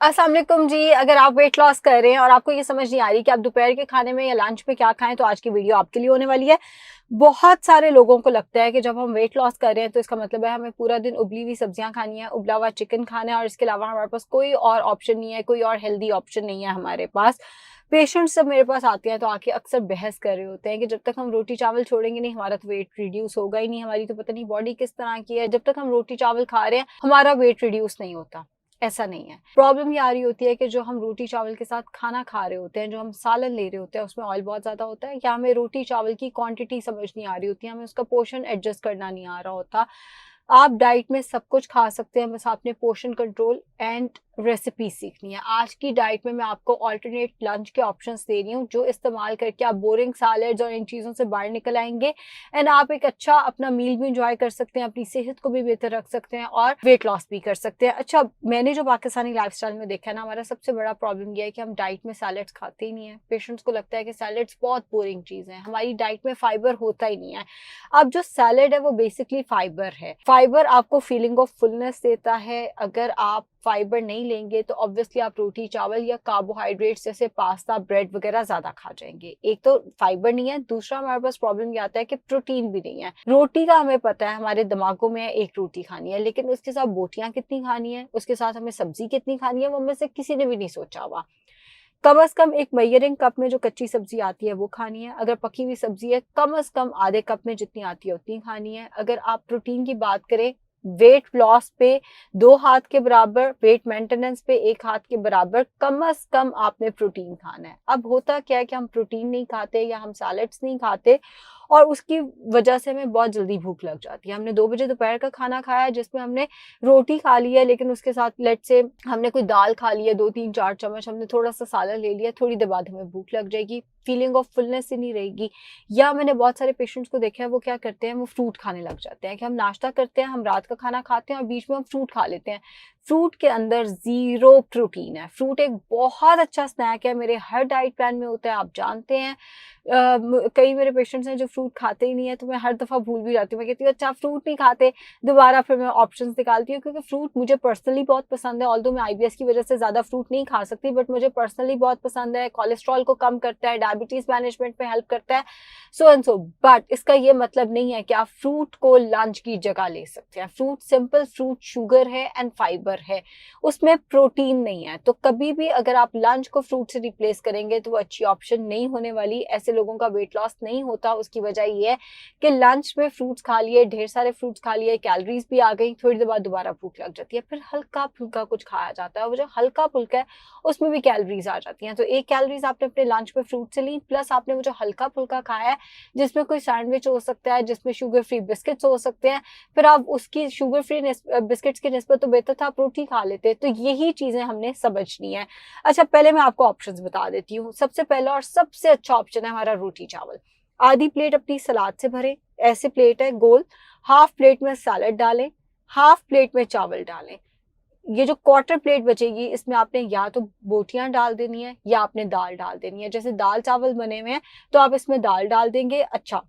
अस्सलाम वालेकुम जी। अगर आप वेट लॉस कर रहे हैं और आपको ये समझ नहीं आ रही कि आप दोपहर के खाने में या लंच में क्या खाएं, तो आज की वीडियो आपके लिए होने वाली है। बहुत सारे लोगों को लगता है कि जब हम वेट लॉस कर रहे हैं तो इसका मतलब है हमें पूरा दिन उबली हुई सब्जियां खानी है, उबला हुआ चिकन खाना है और इसके अलावा हमारे पास कोई और ऑप्शन नहीं है, कोई और हेल्दी ऑप्शन नहीं है हमारे पास। पेशेंट्स जब मेरे पास आते हैं तो आके अक्सर बहस कर रहे होते हैं कि जब तक हम रोटी चावल छोड़ेंगे नहीं हमारा तो वेट रिड्यूस होगा ही नहीं, हमारी तो पता नहीं बॉडी किस तरह की है, जब तक हम रोटी चावल खा रहे हैं हमारा वेट रिड्यूस नहीं होता। ऐसा नहीं है। प्रॉब्लम ये आ रही होती है कि जो हम रोटी चावल के साथ खाना खा रहे होते हैं, जो हम सालन ले रहे होते हैं, उसमें ऑयल बहुत ज़्यादा होता है, या हमें रोटी चावल की क्वांटिटी समझ नहीं आ रही होती है, हमें उसका पोर्शन एडजस्ट करना नहीं आ रहा होता। आप डाइट में सब कुछ खा सकते हैं, बस आपने पोर्शन कंट्रोल एंड रेसिपी सीखनी है। आज की डाइट में मैं आपको अल्टरनेट लंच के ऑप्शंस दे रही हूँ, जो इस्तेमाल करके आप बोरिंग सैलेड्स और इन चीज़ों से बाहर निकल आएंगे एंड आप एक अच्छा अपना मील भी इंजॉय कर सकते हैं, अपनी सेहत को भी बेहतर रख सकते हैं और वेट लॉस भी कर सकते हैं। अच्छा, मैंने जो पाकिस्तानी लाइफस्टाइल में देखा है ना, हमारा सबसे बड़ा प्रॉब्लम यह है कि हम डाइट में सैलेड्स खाते ही नहीं है। पेशेंट्स को लगता है कि सैलेड्स बहुत बोरिंग चीज़ है, हमारी डाइट में फाइबर होता ही नहीं है। अब जो सैलेड है वो बेसिकली फाइबर है। फाइबर आपको फीलिंग ऑफ फुलनेस देता है। अगर आप फाइबर नहीं लेंगे तो ऑब्वियसली आप रोटी चावल या कार्बोहाइड्रेट्स जैसे पास्ता ब्रेड वगैरह ज्यादा खा जाएंगे। एक तो फाइबर नहीं है, दूसरा हमारे पास प्रॉब्लम ये आता है कि प्रोटीन भी नहीं है। रोटी का हमें पता है, हमारे दिमागों में एक रोटी खानी है, लेकिन उसके साथ बोटियां कितनी खानी है, उसके साथ हमें सब्जी कितनी खानी है, वो हमें से किसी ने भी नहीं सोचा हुआ। कम से कम एक मेजरिंग कप में जो कच्ची सब्जी आती है वो खानी है। अगर पकी हुई सब्जी है, कम से कम आधे कप में जितनी आती है उतनी खानी है। अगर आप प्रोटीन की बात करें, वेट लॉस पे 2 हाथ के बराबर, वेट मेंटेनेंस पे 1 हाथ के बराबर कम से कम आपने प्रोटीन खाना है। अब होता क्या है कि हम प्रोटीन नहीं खाते या हम सैलेड्स नहीं खाते और उसकी वजह से हमें बहुत जल्दी भूख लग जाती है। हमने 2 बजे दोपहर का खाना खाया है जिसमें हमने रोटी खा ली है, लेकिन उसके साथ लेट से हमने कोई दाल खा ली है, 2 3 4 चम्मच, हमने थोड़ा सा सालन ले लिया, थोड़ी देर बाद हमें भूख लग जाएगी, फीलिंग ऑफ फुलनेस ही नहीं रहेगी। या मैंने बहुत सारे पेशेंट्स को देखा है, वो क्या करते हैं, वो फ्रूट खाने लग जाते हैं कि हम नाश्ता करते हैं, हम रात का खाना खाते हैं और बीच में हम फ्रूट खा लेते हैं। फ्रूट के अंदर जीरो प्रोटीन है। फ्रूट एक बहुत अच्छा स्नैक है, मेरे हर डाइट प्लान में होता है, आप जानते हैं। कई मेरे पेशेंट्स हैं जो फ्रूट खाते ही नहीं है, तो मैं हर दफ़ा भूल भी जाती हूँ। मैं कहती हूँ अच्छा फ्रूट नहीं खाते, दोबारा फिर मैं ऑप्शंस निकालती हूँ, क्योंकि फ्रूट मुझे पर्सनली बहुत पसंद है। ऑल्दो मैं आईबीएस की वजह से ज़्यादा फ्रूट नहीं खा सकती, बट मुझे पर्सनली बहुत पसंद है। कोलेस्ट्रॉल को कम करता है, डायबिटीज़ मैनेजमेंट में हेल्प करता है, सो एंड सो। बट इसका ये मतलब नहीं है कि आप फ्रूट को लंच की जगह ले सकते हैं। फ्रूट सिंपल फ्रूट शुगर है एंड फाइबर है, उसमें प्रोटीन नहीं है। तो कभी भी अगर आप लंच को फ्रूट से रिप्लेस करेंगे तो वो अच्छी ऑप्शन नहीं होने वाली। ऐसे लोगों का वेट लॉस नहीं होता। उसकी वजह ये है कि लंच में फ्रूट्स खा लिए, ढेर सारे फ्रूट्स खा लिए, कैलोरीज भी आ गई, थोड़ी देर बाद दोबारा भूख लग जाती है, फिर हल्का फुल्का कुछ खाया जाता है। वो जो हल्का फुल्का है उसमें भी कैलोरीज आ जाती हैं। तो एक कैलोरीज आपने अपने लंच में फ्रूट से ली, प्लस आपने वो जो हल्का फुल्का खाया है जिसमें कोई सैंडविच हो सकता है, जिसमें शुगर फ्री बिस्किट्स हो सकते हैं, फिर आप उसकी शुगर फ्री बिस्किट्स की निस्बत तो बेहतर था आप रोटी खा लेते। तो यही चीजें हमने समझनी है। अच्छा, पहले मैं आपको ऑप्शंस बता देती हूँ। सबसे पहला और सबसे अच्छा ऑप्शन है हमारा रोटी चावल। आधी प्लेट अपनी सलाद से भरें, ऐसे प्लेट है गोल, हाफ प्लेट में सैलड डालें, हाफ प्लेट में चावल डालें। ये जो क्वार्टर प्लेट बचेगी इसमें आपने या तो बोटियां डाल देनी है या आपने दाल डाल देनी है। जैसे दाल चावल बने हुए हैं तो आप इसमें दाल डाल देंगे। अच्छा,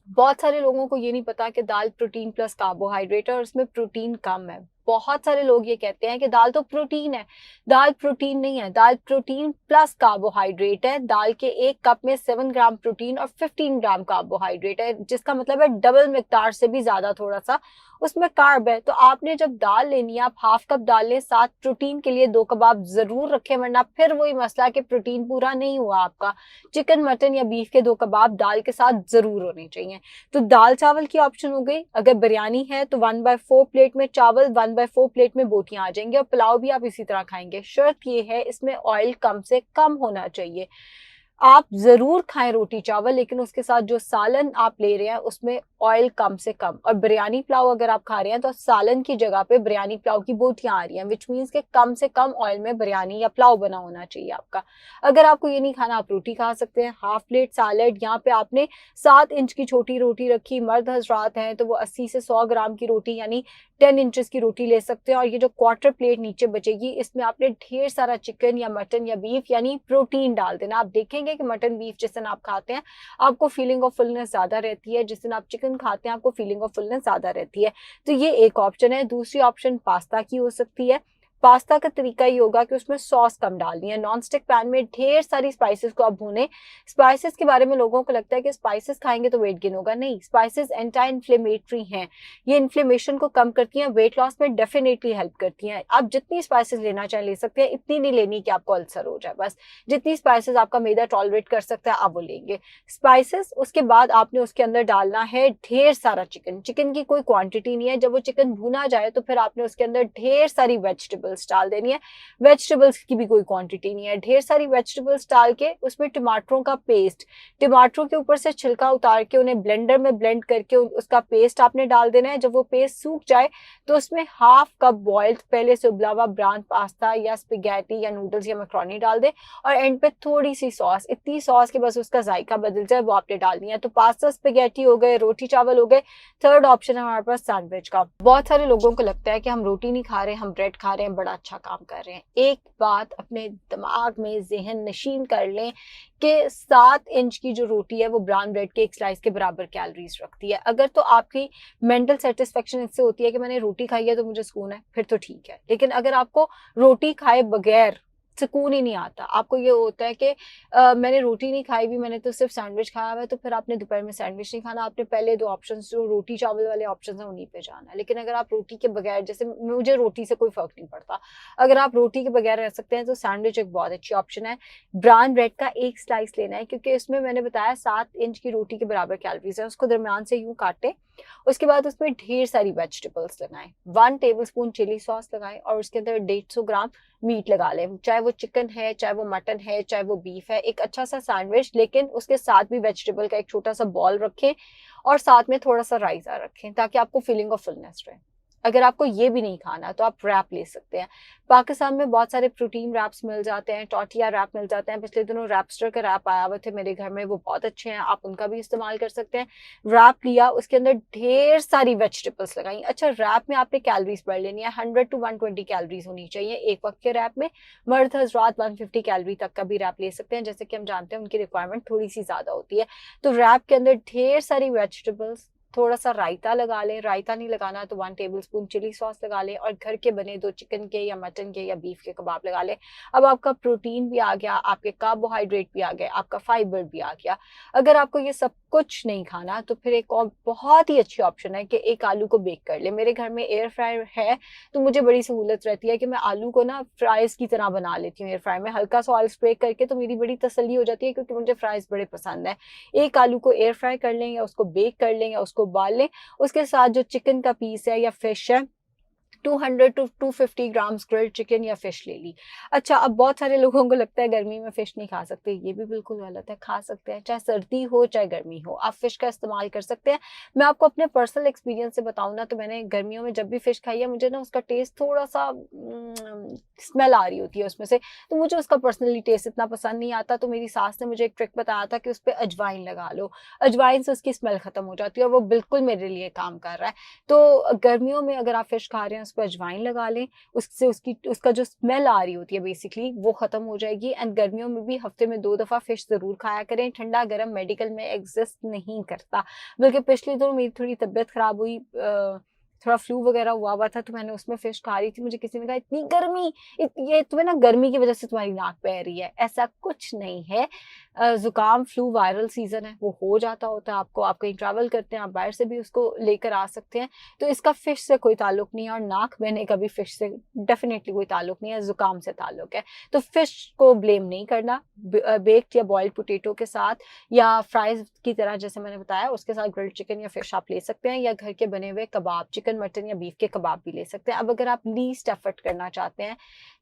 बहुत सारे लोगों को ये नहीं पता कि दाल प्रोटीन प्लस कार्बोहाइड्रेट है और उसमें प्रोटीन कम है। बहुत सारे लोग ये कहते हैं कि दाल तो प्रोटीन है। दाल प्रोटीन नहीं है, दाल प्रोटीन प्लस कार्बोहाइड्रेट है। दाल के 1 कप में 7 ग्राम प्रोटीन और 15 ग्राम कार्बोहाइड्रेट है, जिसका मतलब है डबल मिकदार से भी ज्यादा थोड़ा सा उसमें कार्ब है। तो आपने जब दाल लेनी है, आप हाफ कप दाल लें, साथ प्रोटीन के लिए 2 कबाब जरूर रखें, वरना फिर वही मसला कि प्रोटीन पूरा नहीं हुआ आपका। चिकन मटन या बीफ के 2 कबाब दाल के साथ जरूर होने चाहिए। तो दाल चावल की ऑप्शन हो गई। अगर बिरयानी है तो 1/4 प्लेट में चावल, 1/4 प्लेट में बोटियां आ जाएंगे, और पुलाव भी आप इसी तरह खाएंगे। शर्त ये है इसमें ऑयल कम से कम होना चाहिए। आप जरूर खाएं रोटी चावल, लेकिन उसके साथ जो सालन आप ले रहे हैं उसमें ऑयल कम से कम। और बिरयानी पुलाव अगर आप खा रहे हैं तो सालन की जगह पे बिरयानी पुलाव की बोटियां आ रही हैं, विच मीन्स के कम से कम ऑयल में बिरयानी या पुलाव बना होना चाहिए आपका। अगर आपको ये नहीं खाना, आप रोटी खा सकते हैं, हाफ प्लेट सैलेड। यहाँ पे आपने 7 इंच की छोटी रोटी रखी, मर्द हजरात हैं तो वो 80 से 100 ग्राम की रोटी यानी 10 इंचेस की रोटी ले सकते हैं। और ये जो क्वार्टर प्लेट नीचे बचेगी इसमें आपने ढेर सारा चिकन या मटन या बीफ यानी प्रोटीन डाल देना। आप देखेंगे कि मटन बीफ जिस दिन आप खाते हैं आपको फीलिंग ऑफ फुलनेस ज्यादा रहती है, जिस दिन आप चिकन खाते हैं आपको फीलिंग ऑफ फुलनेस ज्यादा रहती है। तो ये एक ऑप्शन है। दूसरी ऑप्शन पास्ता की हो सकती है। पास्ता का तरीका ये होगा कि उसमें सॉस कम डालनी है, नॉन स्टिक पैन में ढेर सारी स्पाइसेस को आप भूनें। स्पाइसेस के बारे में लोगों को लगता है कि स्पाइसेस खाएंगे तो वेट गेन होगा, नहीं, स्पाइसेस एंटी इन्फ्लेमेटरी हैं, ये इन्फ्लेमेशन को कम करती हैं, वेट लॉस में डेफिनेटली हेल्प करती हैं। आप जितनी स्पाइसेस लेना चाहें ले सकते हैं, इतनी नहीं लेनी कि आपको अल्सर हो जाए, बस जितनी स्पाइसेस आपका मैदा टॉलरेट कर सकता है आप वो लेंगे स्पाइसेस। उसके बाद आपने उसके अंदर डालना है ढेर सारा चिकन, चिकन की कोई क्वांटिटी नहीं है, जब वो चिकन भुना जाए तो फिर आपने उसके अंदर ढेर सारी वेजिटेबल्स डाल देनी है, वेजिटेबल्स की भी कोई क्वांटिटी नहीं है, ढेर सारी वेजिटेबल्स डाल के उसमें टमाटरों का पेस्ट, टमाटरों के ऊपर से छिलका उतार के उन्हें ब्लेंडर में ब्लेंड करके उसका पेस्ट आपने डाल देना है। जब वो पेस्ट सूख जाए तो उसमें हाफ कप बॉइल्ड पहले से उबला हुआ ब्राउन पास्ता या स्पेगेटी या नूडल्स या मैक्रोनी डाल दें और एंड पे थोड़ी सी सॉस, इतनी सॉस कि बस उसका जायका बदल जाए, वो आपने डालनी है। तो पास्ता स्पेगेटी हो गए, रोटी चावल हो गए। थर्ड ऑप्शन है हमारे पास सैंडविच का। बहुत सारे लोगों को लगता है कि हम रोटी नहीं खा रहे, हम ब्रेड खा रहे हैं, बड़ा अच्छा काम कर रहे हैं। एक बात अपने दिमाग में ज़हन नशीन कर लें कि 7 इंच की जो रोटी है वो ब्राउन ब्रेड के एक स्लाइस के बराबर कैलोरीज रखती है। अगर तो आपकी मेंटल सेटिस्फेक्शन इससे होती है कि मैंने रोटी खाई है तो मुझे सुकून है, फिर तो ठीक है। लेकिन अगर आपको रोटी खाए बगैर सुकून ही नहीं आता, आपको ये होता है कि मैंने रोटी नहीं खाई भी, मैंने तो सिर्फ सैंडविच खाया हुआ है, तो फिर आपने दोपहर में सैंडविच नहीं खाना, आपने पहले 2 ऑप्शन जो रोटी चावल वाले ऑप्शन है उन्हीं पे जाना है। लेकिन अगर आप रोटी के बगैर, जैसे मुझे रोटी से कोई फर्क नहीं पड़ता, अगर आप रोटी के बगैर रह सकते हैं तो सैंडविच एक बहुत अच्छी ऑप्शन है। ब्राउन ब्रेड का एक स्लाइस लेना है, क्योंकि इसमें मैंने बताया 7 इंच की रोटी के बराबर कैलोरीज है। उसको दरमियान से यूं काटे, उसके बाद उसमें ढेर सारी वेजिटेबल्स लगाएं, 1 टेबलस्पून चिली सॉस लगाएं और उसके अंदर 150 ग्राम मीट लगा लें, चाहे वो चिकन है, चाहे वो मटन है, चाहे वो बीफ है। एक अच्छा सा सैंडविच, लेकिन उसके साथ भी वेजिटेबल का एक छोटा सा बॉल रखें और साथ में थोड़ा सा रायता रखें ताकि आपको फीलिंग ऑफ फुलनेस रहे। अगर आपको ये भी नहीं खाना तो आप रैप ले सकते हैं। पाकिस्तान में बहुत सारे प्रोटीन रैप्स मिल जाते हैं, टॉर्टिया रैप मिल जाते हैं। पिछले दिनों रैपस्टर का रैप आया हुए थे मेरे घर में, वो बहुत अच्छे हैं, आप उनका भी इस्तेमाल कर सकते हैं। रैप लिया, उसके अंदर ढेर सारी वेजिटेबल्स लगाई। अच्छा, रैप में आपने कैलोरीज पढ़ लेनी है, 100 to 120 कैलोरीज होनी चाहिए एक वक्त के रैप में। मर्द हजरात 150 कैलोरी तक का भी रैप ले सकते हैं, जैसे कि हम जानते हैं उनकी रिक्वायरमेंट थोड़ी सी ज्यादा होती है। तो रैप के अंदर ढेर सारी वेजिटेबल्स, थोड़ा सा रायता लगा लें, रायता नहीं लगाना तो 1 टेबलस्पून चिली सॉस लगा लें और घर के बने 2 चिकन के या मटन के या बीफ के कबाब लगा लें। अब आपका प्रोटीन भी आ गया, आपके कार्बोहाइड्रेट भी आ गए, आपका फाइबर भी आ गया। अगर आपको ये सब कुछ नहीं खाना तो फिर एक और बहुत ही अच्छी ऑप्शन है कि एक आलू को बेक कर ले। मेरे घर में एयर फ्रायर है तो मुझे बड़ी सहूलत रहती है कि मैं आलू को ना फ्राइज की तरह बना लेती हूँ एयर फ्रायर में, हल्का सा ऑयल स्प्रे करके, तो मेरी बड़ी तसल्ली हो जाती है क्योंकि मुझे फ्राइज बड़े पसंद है। एक आलू को एयर फ्राई कर लें या उसको बेक कर लें या उसको उबाल लें, उसके साथ जो चिकन का पीस है या फिश है, 200 to 250 ग्राम्स ग्रिल्ड चिकन या फिश ले ली। अच्छा, अब बहुत सारे लोगों को लगता है गर्मी में फिश नहीं खा सकते, ये भी बिल्कुल गलत है, खा सकते हैं, चाहे सर्दी हो चाहे गर्मी हो, आप फिश का इस्तेमाल कर सकते हैं। मैं आपको अपने पर्सनल एक्सपीरियंस से बताऊं ना, तो मैंने गर्मियों में जब भी फिश खाई है, मुझे ना उसका टेस्ट थोड़ा सा स्मेल आ रही होती है उसमें से, तो मुझे उसका पर्सनली टेस्ट इतना पसंद नहीं आता। तो मेरी सास ने मुझे एक ट्रिक बताया था कि उस पर अजवाइन लगा लो, अजवाइन से उसकी स्मेल खत्म हो जाती है और वो बिल्कुल मेरे लिए काम कर रहा है। तो गर्मियों में अगर आप फिश खा रहे हैं उस पर अजवाइन लगा लें, उससे उसका जो स्मेल आ रही होती है बेसिकली वो खत्म हो जाएगी। एंड गर्मियों में भी हफ्ते में 2 दफा फिश जरूर खाया करें। ठंडा गर्म मेडिकल में एग्जिस्ट नहीं करता, बल्कि पिछले दिनों मेरी थोड़ी तबीयत खराब हुई, थोड़ा फ्लू वगैरह हुआ था, तो मैंने उसमें फिश खा रही थी, मुझे किसी ने कहा इतनी गर्मी, ये तुम्हें ना गर्मी की वजह से तुम्हारी नाक बह रही है। ऐसा कुछ नहीं है, जुकाम फ्लू वायरल सीजन है, वो हो जाता होता है आपको, आप कहीं ट्रैवल करते हैं, आप बाहर से भी उसको लेकर आ सकते हैं, तो इसका फिश से कोई ताल्लुक नहीं है और नाक बहने का भी फिश से डेफिनेटली कोई ताल्लुक नहीं है, जुकाम से ताल्लुक है। तो फिश को ब्लेम नहीं करना, बेक्ड या बॉइल्ड पोटेटो के साथ या फ्राइज की तरह जैसे मैंने बताया उसके साथ ग्रिल्ड चिकन या फिश आप ले सकते हैं, या घर के बने हुए कबाब, चिकन मटन या बीफ के कबाब भी ले सकते हैं। अब अगर आप लीस्ट एफर्ट करना चाहते हैं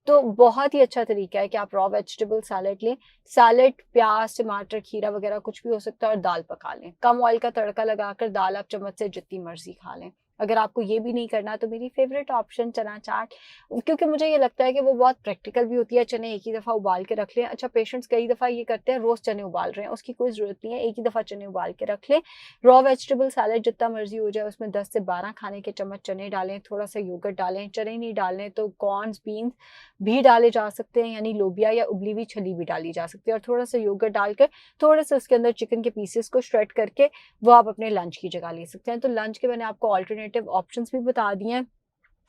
तो बहुत ही अच्छा तरीका है कि आप रॉ वेजिटेबल सैलेड लें, सैलेड प्याज टमाटर खीरा वगैरह कुछ भी हो सकता है, और दाल पका लें, कम ऑयल का तड़का लगाकर दाल आप चम्मच से जितनी मर्जी खा लें। अगर आपको ये भी नहीं करना तो मेरी फेवरेट ऑप्शन चना चाट, क्योंकि मुझे ये लगता है कि वो बहुत प्रैक्टिकल भी होती है। चने एक ही दफ़ा उबाल के रख लें। अच्छा, पेशेंट्स कई दफ़ा ये करते हैं रोज़ चने उबाल रहे हैं, उसकी कोई ज़रूरत नहीं है, एक ही दफ़ा चने उबाल के रख लें। रॉ वेजिटेबल सैलेड जितना मर्जी हो जाए, उसमें 10 से 12 खाने के चम्मच चने डालें, थोड़ा सा योगर्ट डालें, चने नहीं डालने तो कॉर्न्स बीन्स भी डाले जा सकते हैं, यानी लोबिया या उबली हुई छली भी डाली जा सकती है, और थोड़ा सा योगर्ट डालकर थोड़े से उसके अंदर चिकन के पीसेस को श्रेड करके वो आप अपने लंच की जगह ले सकते हैं। तो लंच के मैंने आपको ऑल्टरनेटिव ऑप्शंस भी बता दिए हैं।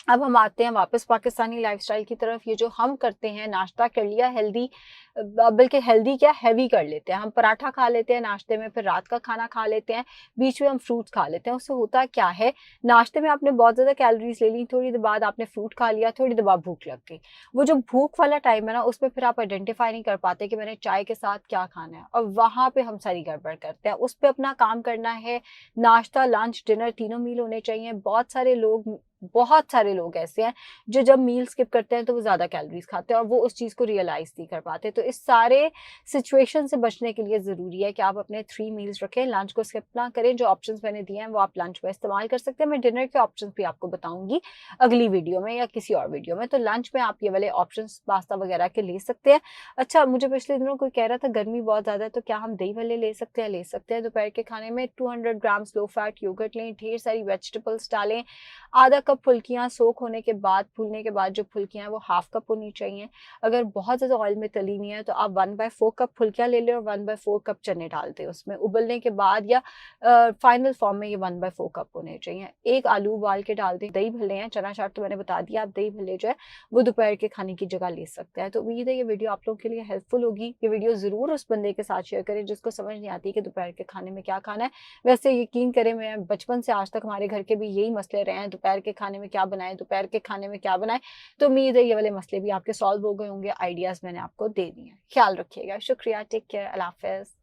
अब हम आते हैं वापस पाकिस्तानी लाइफस्टाइल की तरफ। ये जो हम करते हैं, नाश्ता कर लिया हेल्दी, बल्कि हेल्दी क्या, हैवी कर लेते हैं। हम पराठा खा लेते हैं नाश्ते में, फिर रात का खाना खा लेते हैं, बीच में हम फ्रूट्स खा लेते हैं। उससे होता क्या है, नाश्ते में आपने बहुत ज़्यादा कैलोरीज ले ली, थोड़ी देर बाद आपने फ्रूट खा लिया, थोड़ी देर बाद भूख लग गई। वो जो भूख वाला टाइम है ना, उसमें फिर आप आइडेंटिफाई नहीं कर पाते कि मैंने चाय के साथ क्या खाना है, और वहाँ पे हम सारी गड़बड़ करते हैं। उस पर अपना काम करना है। नाश्ता, लंच, डिनर तीनों मील होने चाहिए। बहुत सारे लोग ऐसे हैं जो जब मील स्किप करते हैं तो वो ज़्यादा कैलोरीज खाते हैं और वो उस चीज़ को रियलाइज़ नहीं कर पाते। तो इस सारे सिचुएशन से बचने के लिए ज़रूरी है कि आप अपने 3 मील्स रखें, लंच को स्किप ना करें। जो ऑप्शंस मैंने दिए हैं वो आप लंच में इस्तेमाल कर सकते हैं। मैं डिनर के ऑप्शंस भी आपको बताऊँगी अगली वीडियो में या किसी और वीडियो में। तो लंच में आप ये वाले ऑप्शंस पास्ता वगैरह के ले सकते हैं। अच्छा, मुझे पिछले दिनों कोई कह रहा था गर्मी बहुत ज़्यादा है, तो क्या हम दही भल्ले ले सकते हैं? ले सकते हैं। दोपहर के खाने में 200 ग्राम्स लो फैट योगर्ट लें, ढेर सारी वेजिटेबल्स डालें, आधा कप फुल्कियाँ सोक होने के बाद, फूलने के बाद जो फुल्कियाँ हैं वो हाफ कप होनी चाहिए। अगर बहुत ज़्यादा ऑयल में तली हुई है तो आप 1/4 कप फुल्कियाँ ले लें और 1/4 कप चने डाल दें उसमें। उबलने के बाद या फाइनल फॉर्म में ये 1/4 कप होने चाहिए। एक आलू उबाल के डाल दें। दही भल्ले हैं, चना चाट तो मैंने बता दिया, आप दही भल्ले जो है वो दोपहर के खाने की जगह ले सकते हैं। तो उम्मीद है ये वीडियो आप लोगों के लिए हेल्पफुल होगी। ये वीडियो ज़रूर उस बंदे के साथ शेयर करें जिसको समझ नहीं आती कि दोपहर के खाने में क्या खाना है। वैसे यकीन करें, मैं बचपन से आज तक हमारे घर के भी यही मसले रहे हैं, दोपहर के खाने में क्या बनाएं, दोपहर के खाने में क्या बनाएं। तो उम्मीद है ये वाले मसले भी आपके सॉल्व हो गए होंगे। आइडियाज़ मैंने आपको दे दिए हैं। ख्याल रखिएगा। शुक्रिया। Take care. अल्लाह हाफ़िज़।